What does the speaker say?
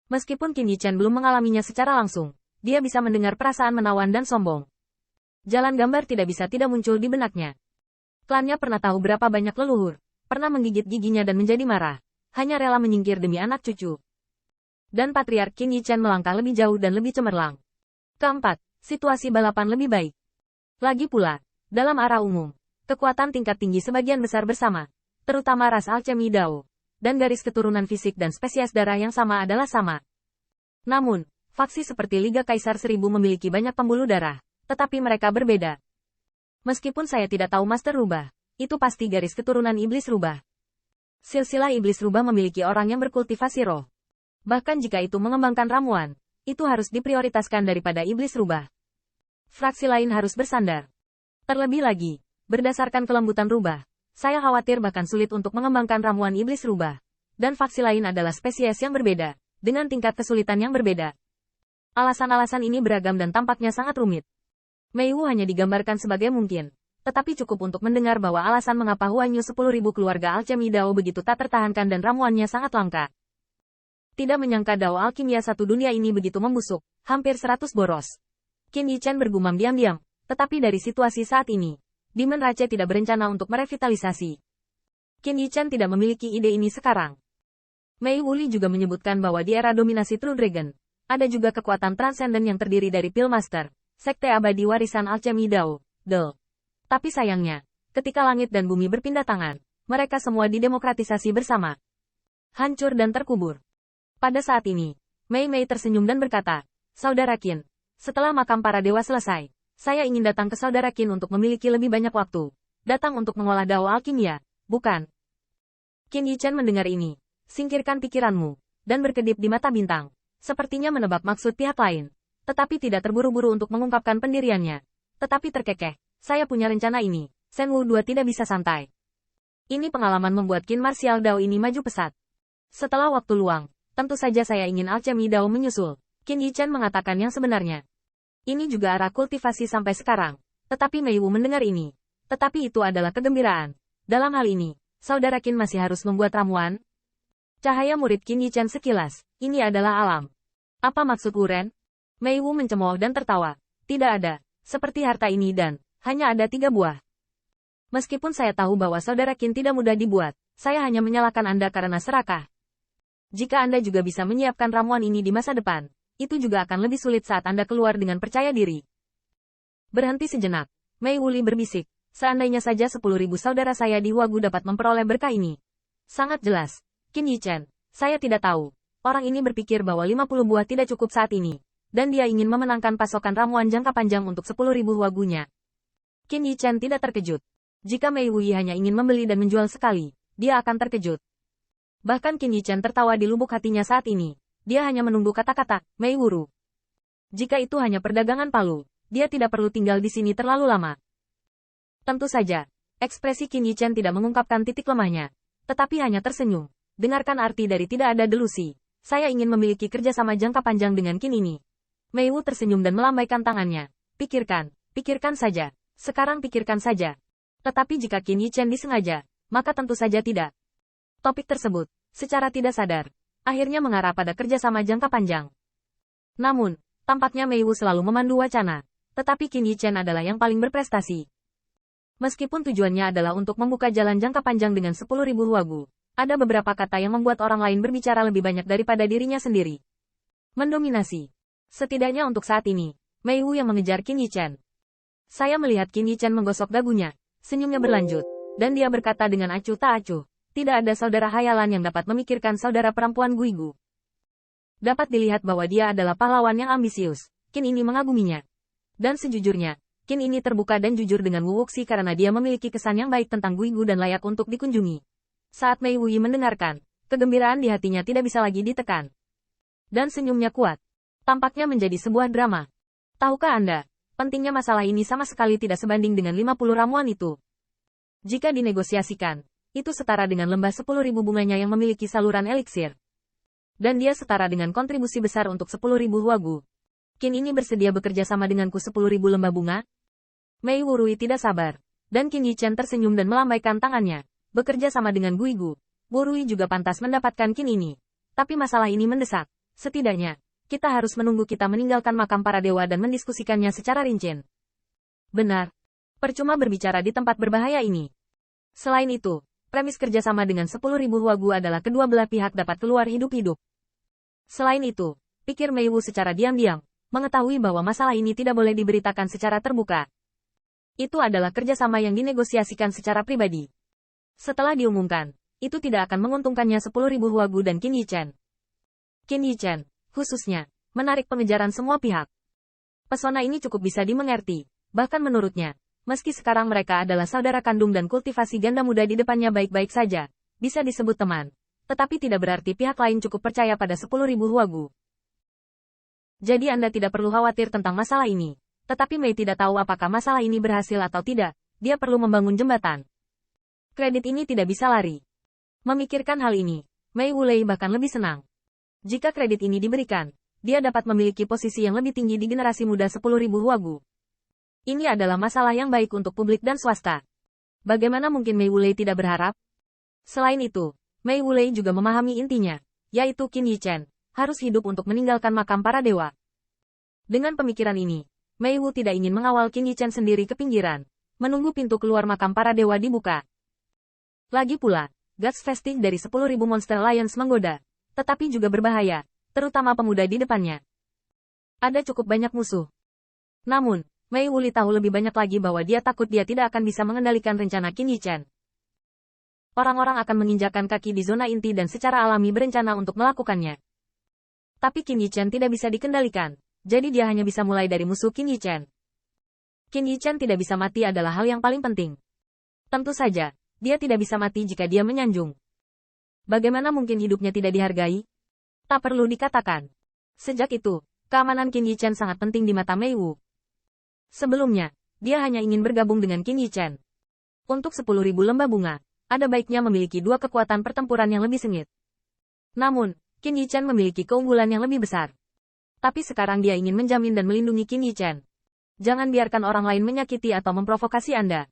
Meskipun Qin Yichen belum mengalaminya secara langsung, dia bisa mendengar perasaan menawan dan sombong. Jalan gambar tidak bisa tidak muncul di benaknya. Klannya pernah tahu berapa banyak leluhur, pernah menggigit giginya dan menjadi marah, hanya rela menyingkir demi anak cucu. Dan Patriark Qin Yichen melangkah lebih jauh dan lebih cemerlang. Keempat, situasi balapan lebih baik. Lagi pula, dalam arah umum, kekuatan tingkat tinggi sebagian besar bersama, terutama ras alchemy Dao, dan garis keturunan fisik dan spesies darah yang sama adalah sama. Namun, faksi seperti Liga Kaisar Seribu memiliki banyak pembuluh darah, tetapi mereka berbeda. Meskipun saya tidak tahu Master Rubah, itu pasti garis keturunan Iblis Rubah. Silsilah Iblis Rubah memiliki orang yang berkultivasi roh. Bahkan jika itu mengembangkan ramuan, itu harus diprioritaskan daripada Iblis Rubah. Fraksi lain harus bersandar. Terlebih lagi, berdasarkan kelembutan Rubah, saya khawatir bahkan sulit untuk mengembangkan ramuan Iblis Rubah. Dan faksi lain adalah spesies yang berbeda, dengan tingkat kesulitan yang berbeda. Alasan-alasan ini beragam dan tampaknya sangat rumit. Mei Wu hanya digambarkan sebagai mungkin, tetapi cukup untuk mendengar bahwa alasan mengapa Huan Yu 10.000 keluarga alchemy Dao begitu tak tertahankan dan ramuannya sangat langka. Tidak menyangka Dao alkimia satu dunia ini begitu membusuk, hampir 100 boros. Qin Yichen bergumam diam-diam, tetapi dari situasi saat ini, Demon Rache tidak berencana untuk merevitalisasi. Qin Yichen tidak memiliki ide ini sekarang. Mei Wu Li juga menyebutkan bahwa di era dominasi True Dragon, ada juga kekuatan transenden yang terdiri dari Pillmaster, Sekte Abadi Warisan Alchemy Dao, DAO. Tapi sayangnya, ketika langit dan bumi berpindah tangan, mereka semua didemokratisasi bersama. Hancur dan terkubur. Pada saat ini, Mei Mei tersenyum dan berkata, Saudara Qin, setelah makam para dewa selesai, saya ingin datang ke Saudara Qin untuk memiliki lebih banyak waktu. Datang untuk mengolah Dao alkimia, bukan? Qin Yichen mendengar ini, singkirkan pikiranmu, dan berkedip di mata bintang, sepertinya menebak maksud pihak lain. Tetapi tidak terburu-buru untuk mengungkapkan pendiriannya. Tetapi terkekeh, saya punya rencana ini, Shen Wu 2 tidak bisa santai. Ini pengalaman membuat Qin Martial Dao ini maju pesat. Setelah waktu luang, tentu saja saya ingin alchemy Dao menyusul. Qin Yichen mengatakan yang sebenarnya. Ini juga arah kultivasi sampai sekarang. Tetapi Mei Wu mendengar ini. Tetapi itu adalah kegembiraan. Dalam hal ini, Saudara Qin masih harus membuat ramuan? Cahaya murid Qin Yichen sekilas, ini adalah alam. Apa maksud Wuren? Mei Wu mencemooh dan tertawa. Tidak ada, seperti harta ini dan, hanya ada 3 buah. Meskipun saya tahu bahwa Saudara Qin tidak mudah dibuat, saya hanya menyalahkan Anda karena serakah. Jika Anda juga bisa menyiapkan ramuan ini di masa depan, itu juga akan lebih sulit saat Anda keluar dengan percaya diri. Berhenti sejenak, Mei Wu Li berbisik, seandainya saja 10.000 saudara saya di Huagu dapat memperoleh berkah ini. Sangat jelas, Qin Yichen, saya tidak tahu. Orang ini berpikir bahwa 50 buah tidak cukup saat ini. Dan dia ingin memenangkan pasokan ramuan jangka panjang untuk 10.000 Huagunya. Qin Yichen tidak terkejut. Jika Mei Wu Yi hanya ingin membeli dan menjual sekali, dia akan terkejut. Bahkan Qin Yichen tertawa di lubuk hatinya saat ini. Dia hanya menunggu kata-kata, Mei Wuru. Jika itu hanya perdagangan palu, dia tidak perlu tinggal di sini terlalu lama. Tentu saja, ekspresi Qin Yichen tidak mengungkapkan titik lemahnya, tetapi hanya tersenyum. Dengarkan arti dari tidak ada delusi. Saya ingin memiliki kerjasama jangka panjang dengan Qin ini. Mei Wu tersenyum dan melambaikan tangannya. Pikirkan saja. Sekarang pikirkan saja. Tetapi jika Qin Yichen disengaja, maka tentu saja tidak. Topik tersebut, secara tidak sadar, akhirnya mengarah pada kerjasama jangka panjang. Namun, tampaknya Mei Wu selalu memandu wacana, tetapi Qin Yichen adalah yang paling berprestasi. Meskipun tujuannya adalah untuk membuka jalan jangka panjang dengan 10.000 Huagu, ada beberapa kata yang membuat orang lain berbicara lebih banyak daripada dirinya sendiri. Mendominasi. Setidaknya untuk saat ini, Mei Wu yang mengejar Qin Yichen. Saya melihat Qin Yichen menggosok dagunya, senyumnya berlanjut, dan dia berkata dengan acuh tak acuh, tidak ada saudara hayalan yang dapat memikirkan saudara perempuan Guigu. Dapat dilihat bahwa dia adalah pahlawan yang ambisius, Qin ini mengaguminya. Dan sejujurnya, Qin ini terbuka dan jujur dengan Wu Wuxi karena dia memiliki kesan yang baik tentang Guigu dan layak untuk dikunjungi. Saat Mei Wu Yi mendengarkan, kegembiraan di hatinya tidak bisa lagi ditekan. Dan senyumnya kuat. Tampaknya menjadi sebuah drama. Tahukah Anda, pentingnya masalah ini sama sekali tidak sebanding dengan 50 ramuan itu. Jika dinegosiasikan, itu setara dengan lembah 10.000 bunganya yang memiliki saluran eliksir. Dan dia setara dengan kontribusi besar untuk 10.000 Huagu. Qin ini bersedia bekerja sama denganku 10.000 lembah bunga? Mei Wu Rui tidak sabar. Dan Qin Yichen tersenyum dan melambaikan tangannya. Bekerja sama dengan Guigu. Wu Rui juga pantas mendapatkan Qin ini. Tapi masalah ini mendesak. Setidaknya, kita harus menunggu kita meninggalkan makam para dewa dan mendiskusikannya secara rinci. Benar. Percuma berbicara di tempat berbahaya ini. Selain itu, premis kerjasama dengan 10.000 Huagu adalah kedua belah pihak dapat keluar hidup-hidup. Selain itu, pikir Mei Wu secara diam-diam, mengetahui bahwa masalah ini tidak boleh diberitakan secara terbuka. Itu adalah kerjasama yang dinegosiasikan secara pribadi. Setelah diumumkan, itu tidak akan menguntungkannya 10.000 Huagu dan Qin Yichen. Qin Yichen, khususnya, menarik pengejaran semua pihak. Pesona ini cukup bisa dimengerti, bahkan menurutnya, meski sekarang mereka adalah saudara kandung dan kultivasi ganda muda di depannya baik-baik saja, bisa disebut teman, tetapi tidak berarti pihak lain cukup percaya pada 10.000 Huagu. Jadi Anda tidak perlu khawatir tentang masalah ini. Tetapi Mei tidak tahu apakah masalah ini berhasil atau tidak, dia perlu membangun jembatan. Kredit ini tidak bisa lari. Memikirkan hal ini, Mei Wulei bahkan lebih senang. Jika kredit ini diberikan, dia dapat memiliki posisi yang lebih tinggi di generasi muda 10.000 Huagu. Ini adalah masalah yang baik untuk publik dan swasta. Bagaimana mungkin Mei Wulei tidak berharap? Selain itu, Mei Wulei juga memahami intinya, yaitu Qin Yichen, harus hidup untuk meninggalkan makam para dewa. Dengan pemikiran ini, Mei Wu tidak ingin mengawal Qin Yichen sendiri ke pinggiran, menunggu pintu keluar makam para dewa dibuka. Lagi pula, Guts Vestige dari 10.000 Monster Lions menggoda, tetapi juga berbahaya, terutama pemuda di depannya. Ada cukup banyak musuh. Namun, Mei Wu tahu lebih banyak lagi bahwa dia takut dia tidak akan bisa mengendalikan rencana Qin Yichen. Orang-orang akan menginjakkan kaki di zona inti dan secara alami berencana untuk melakukannya. Tapi Qin Yichen tidak bisa dikendalikan. Jadi dia hanya bisa mulai dari musuh Qin Yichen. Qin Yichen tidak bisa mati adalah hal yang paling penting. Tentu saja, dia tidak bisa mati jika dia menyanjung. Bagaimana mungkin hidupnya tidak dihargai? Tak perlu dikatakan. Sejak itu, keamanan Qin Yichen sangat penting di mata Mei Wu. Sebelumnya, dia hanya ingin bergabung dengan Qin Yichen. Untuk 10.000 lembah bunga, ada baiknya memiliki dua kekuatan pertempuran yang lebih sengit. Namun, Qin Yichen memiliki keunggulan yang lebih besar. Tapi sekarang dia ingin menjamin dan melindungi Qin Yichen. Jangan biarkan orang lain menyakiti atau memprovokasi Anda.